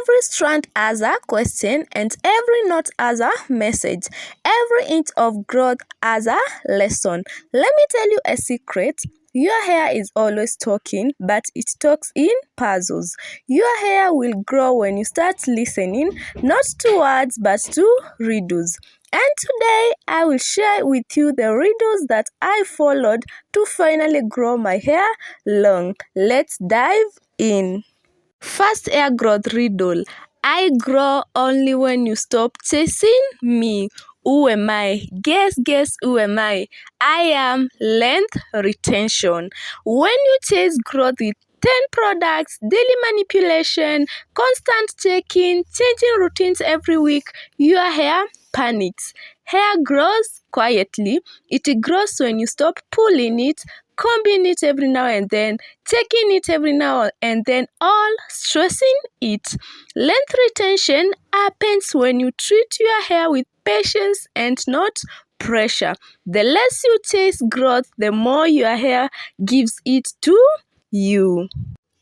Every strand has a question and every knot has a message. Every inch of growth has a lesson. Let me tell you a secret. Your hair is always talking, but it talks in puzzles. Your hair will grow when you start listening, not to words, but to riddles. And today, I will share with you the riddles that I followed to finally grow my hair long. Let's dive in. First hair growth riddle. I grow only when you stop chasing me. Who am I? Guess who am I? I am length retention. When you chase growth with 10 products, daily manipulation, constant checking, changing routines every week, your hair panics. Hair grows quietly. It grows when you stop pulling it, combing it every now and then, taking it every now and then, all stressing it. Length retention happens when you treat your hair with patience and not pressure. The less you chase growth, the more your hair gives it to you.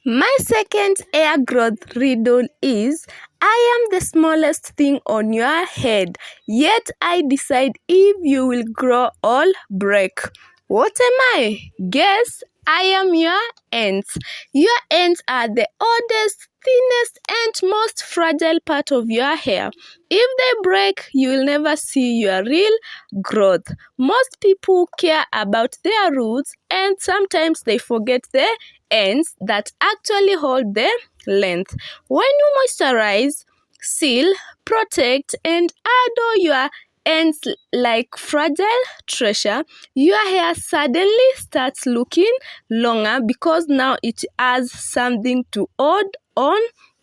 My second hair growth riddle is, I am the smallest thing on your head, yet I decide if you will grow or break. What am I? Guess I am your ends. Your ends are the oldest, thinnest, and most fragile part of your hair. If they break, you will never see your real growth. Most people care about their roots, and sometimes they forget the ends that actually hold the length. When you moisturize, seal, protect, and adore your ends like fragile treasure, your hair suddenly starts looking longer because now it has something to hold on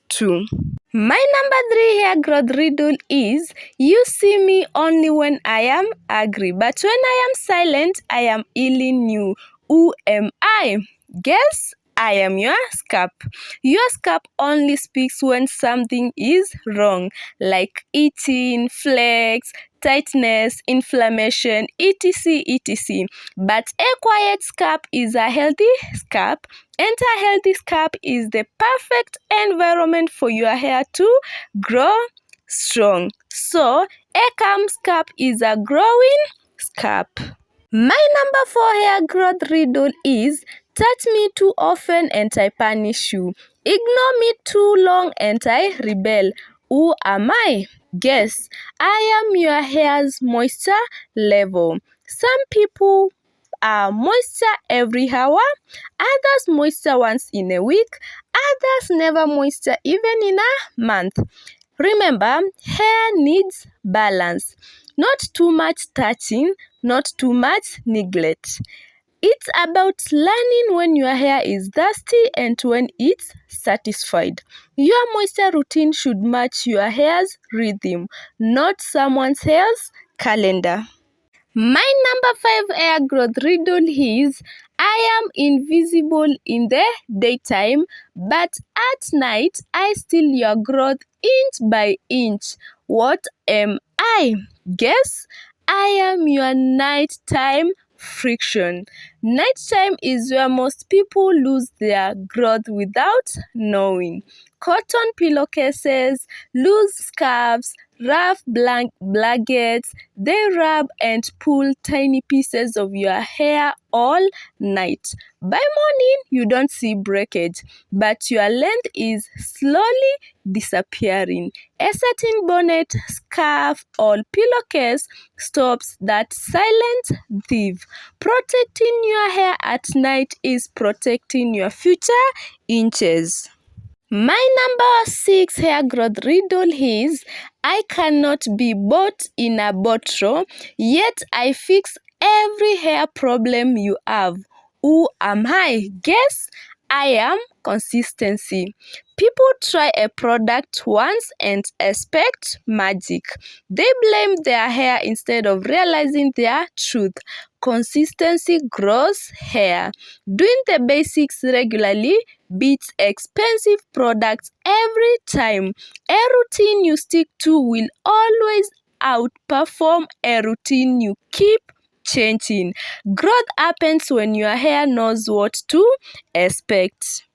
to. My number 3 hair growth riddle is, you see me only when I am angry, but when I am silent, I am healing you. Who am I? Guess I am your scalp. Your scalp only speaks when something is wrong, like itching, flakes, tightness, inflammation, etc. etc. But a quiet scalp is a healthy scalp, and a healthy scalp is the perfect environment for your hair to grow strong. So, a calm scalp is a growing scalp. My number 4 hair growth riddle is, touch me too often and I punish you. Ignore me too long and I rebel. Who am I? Guess, I am your hair's moisture level. Some people are moisture every hour, others moisture once in a week, others never moisture even in a month. Remember, hair needs balance. Not too much touching, not too much neglect. It's about learning when your hair is thirsty and when it's satisfied. Your moisture routine should match your hair's rhythm, not someone else's calendar. My number 5 hair growth riddle is, I am invisible in the daytime, but at night I steal your growth inch by inch. What am I? Guess I am your nighttime friction. Nighttime is where most people lose their growth without knowing. Cotton pillowcases, loose scarves, rough blankets, they rub and pull tiny pieces of your hair all night. By morning, you don't see breakage, but your length is slowly disappearing. A certain bonnet, scarf, or pillowcase stops that silent thief. Protecting your hair at night is protecting your future inches. My number 6 hair growth riddle is, I cannot be bought in a bottle, yet I fix every hair problem you have. Who am I? Guess I am consistency. People try a product once and expect magic. They blame their hair instead of realizing their truth. Consistency grows hair. Doing the basics regularly beats expensive products every time. A routine you stick to will always outperform a routine you keep changing. Growth happens when your hair knows what to expect.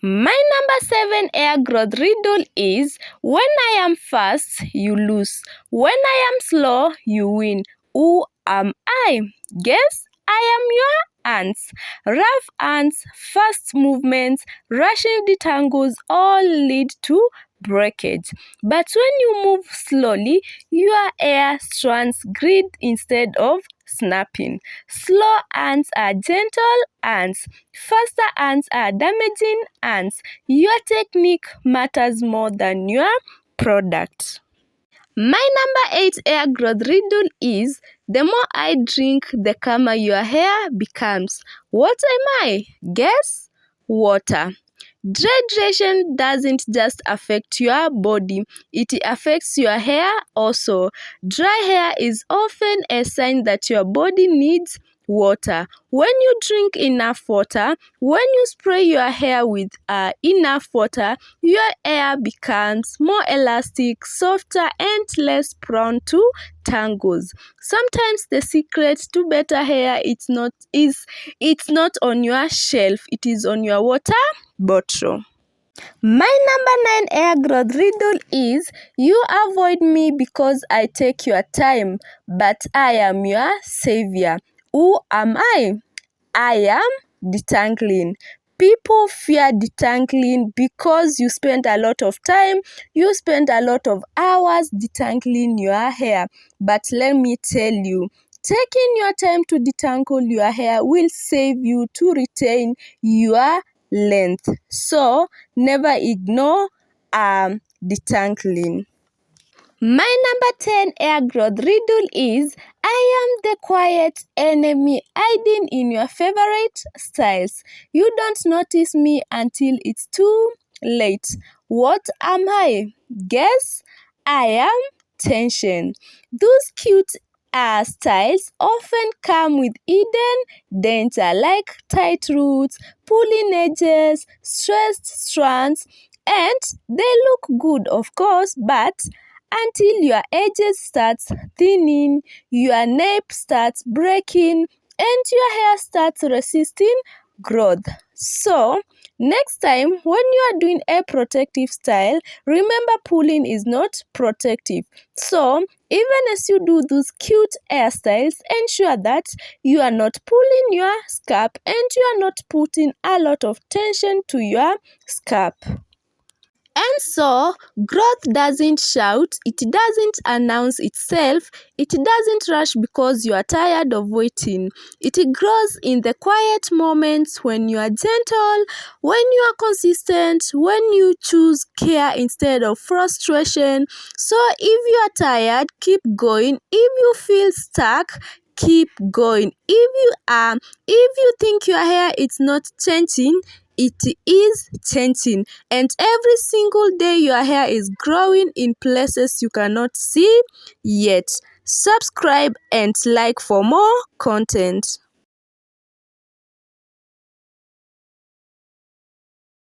My number 7 hair growth riddle is: when I am fast, you lose. When I am slow, you win. Who am I? Guess I am your ants. Rough ants, fast movements, rushing detangles all lead to breakage. But when you move slowly, your hair strands grid instead of snapping. Slow ants are gentle ants. Faster ants are damaging ants. Your technique matters more than your product. My number 8 hair growth riddle is: the more I drink, the calmer your hair becomes. What am I? Guess? Water. Dehydration doesn't just affect your body, it affects your hair also. Dry hair is often a sign that your body needs water. When you drink enough water, when you spray your hair with enough water, your hair becomes more elastic, softer, and less prone to tangles. Sometimes the secret to better hair it's not on your shelf, it is on your water bottle. My number 9 hair growth riddle is: you avoid me because I take your time, but I am your savior. Who am I? I am detangling. People fear detangling because you spend a lot of time, you spend a lot of hours detangling your hair. But let me tell you, taking your time to detangle your hair will save you to retain your length. So never ignore detangling. My number 10 hair growth riddle is: I am the quiet enemy hiding in your favorite styles. You don't notice me until it's too late. What am I? Guess? I am tension. Those cute styles often come with hidden danger like tight roots, pulling edges, stressed strands, and they look good, of course, but until your edges start thinning, your nape starts breaking, and your hair starts resisting growth. So, next time when you are doing a protective style, remember pulling is not protective. So, even as you do those cute hairstyles, ensure that you are not pulling your scalp and you are not putting a lot of tension to your scalp. And so, growth doesn't shout, it doesn't announce itself, it doesn't rush because you are tired of waiting. It grows in the quiet moments when you are gentle, when you are consistent, when you choose care instead of frustration. So, if you are tired, keep going. If you feel stuck, keep going. If you think your hair is not changing, it is changing, and every single day your hair is growing in places you cannot see yet. Subscribe and like for more content.